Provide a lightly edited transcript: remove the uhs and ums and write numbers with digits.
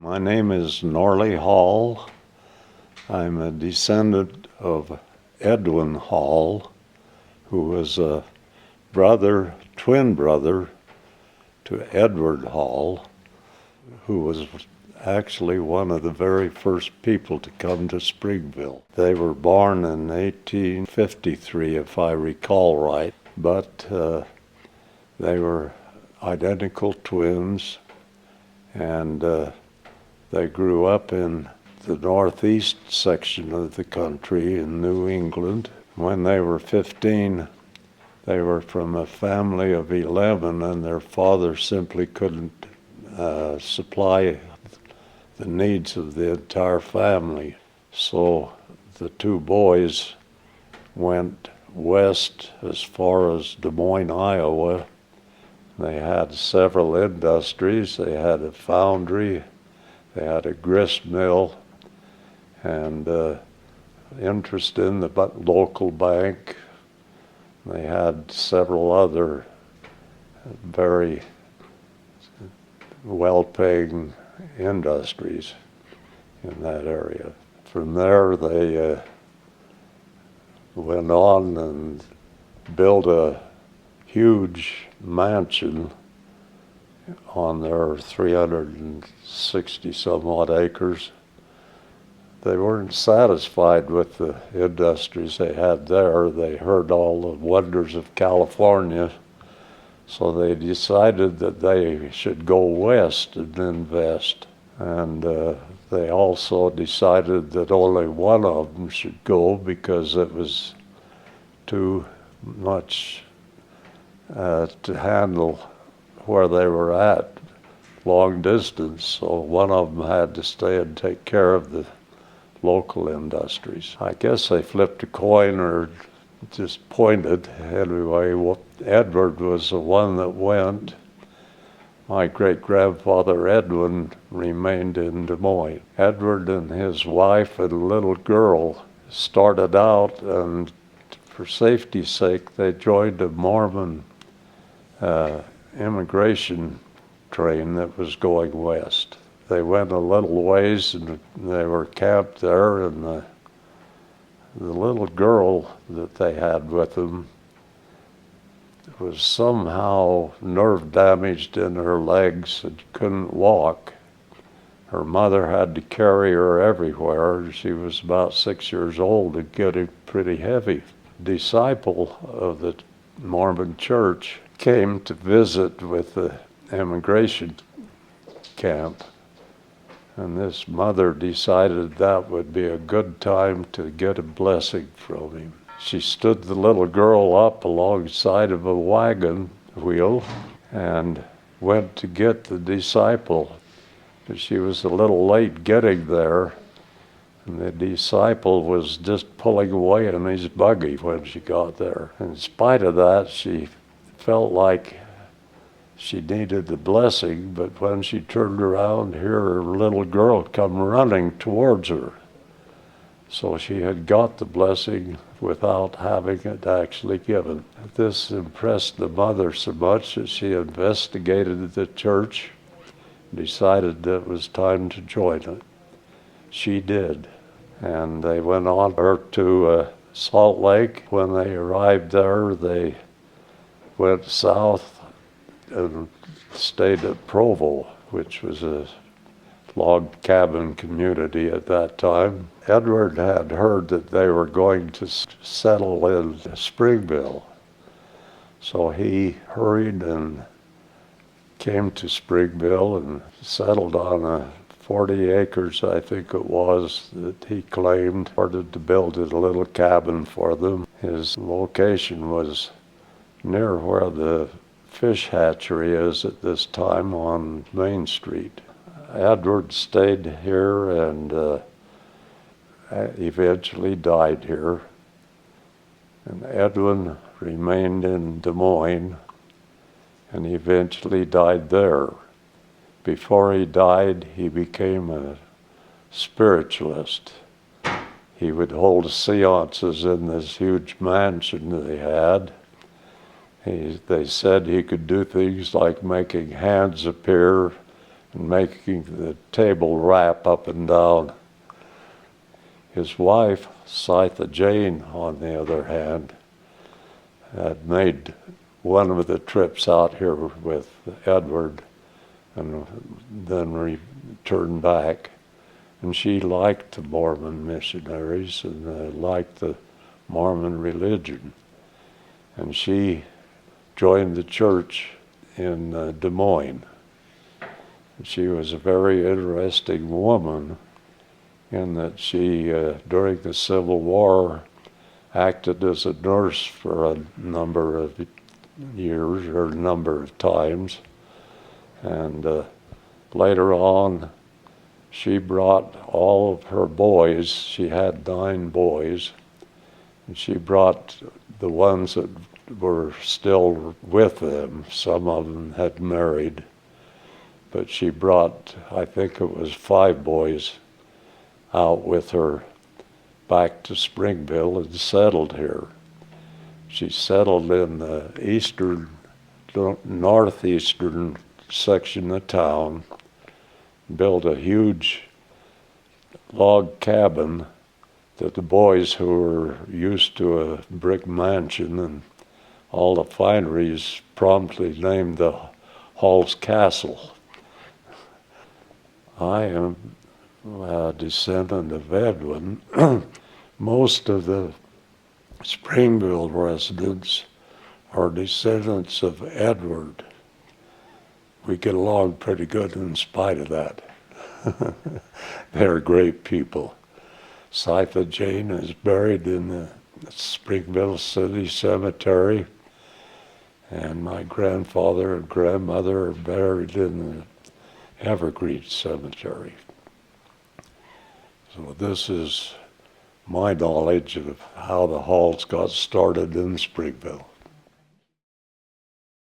My name is Norley Hall. I'm a descendant of Edwin Hall, who was a twin brother to Edward Hall, who was actually one of the very first people to come to Springville. They were born in 1853, if I recall right, but they were identical twins, and they grew up in the northeast section of the country in New England. When they were 15, they were from a family of 11, and their father simply couldn't supply the needs of the entire family. So the two boys went west as far as Des Moines, Iowa. They had several industries. They had a foundry, they had a grist mill, and interest in the local bank. They had several other very well-paying industries in that area. From there, they went on and built a huge mansion on their 360 some odd acres. They weren't satisfied with the industries they had there. They heard all the wonders of California, so they decided that they should go west and invest. And they also decided that only one of them should go because it was too much to handle where they were at, long distance. So one of them had to stay and take care of the local industries. I guess they flipped a coin or just pointed. Anyway, Edward was the one that went. My great-grandfather Edwin remained in Des Moines. Edward and his wife and little girl started out, and for safety's sake, they joined a Mormon immigration train that was going west. They went a little ways and they were camped there, and the little girl that they had with them was somehow nerve damaged in her legs and couldn't walk. Her mother had to carry her everywhere. She was about 6 years old and getting pretty heavy. A disciple of the Mormon church came to visit with the immigration camp, and this mother decided that would be a good time to get a blessing from him. She stood the little girl up alongside of a wagon wheel and went to get the disciple. She was a little late getting there, and the disciple was just pulling away in his buggy when she got there. In spite of that, she felt like she needed the blessing, but when she turned around, here her little girl come running towards her. So she had got the blessing without having it actually given. This impressed the mother so much that she investigated the church, decided that it was time to join it. She did, and they went on to Salt Lake. When they arrived there, they went south and stayed at Provo, which was a log cabin community at that time. Edward had heard that they were going to settle in Springville, so he hurried and came to Springville and settled on 40 acres, I think it was, that he claimed, started to build a little cabin for them. His location was near where the fish hatchery is at this time on Main Street. Edward stayed here and eventually died here. And Edwin remained in Des Moines and eventually died there. Before he died, he became a spiritualist. He would hold seances in this huge mansion that they had. They said he could do things like making hands appear and making the table rap up and down. His wife, Scytha Jane, on the other hand, had made one of the trips out here with Edward and then returned back. And she liked the Mormon missionaries and liked the Mormon religion. And she joined the church in Des Moines. And she was a very interesting woman in that she, during the Civil War, acted as a nurse for a number of years or a number of times. And later on, she brought all of her boys, she had 9 boys, and she brought the ones that were still with them. Some of them had married, but she brought, I think it was 5 boys out with her back to Springville and settled here. She settled in the northeastern section of town, built a huge log cabin that the boys who were used to a brick mansion and all the fineries promptly named the Hall's Castle. I am a descendant of Edwin. Most of the Springville residents are descendants of Edward. We get along pretty good in spite of that. They're great people. Scytha Jane is buried in the Springville City Cemetery, and my grandfather and grandmother are buried in the Evergreen Cemetery. So this is my knowledge of how the Halls got started in Springville.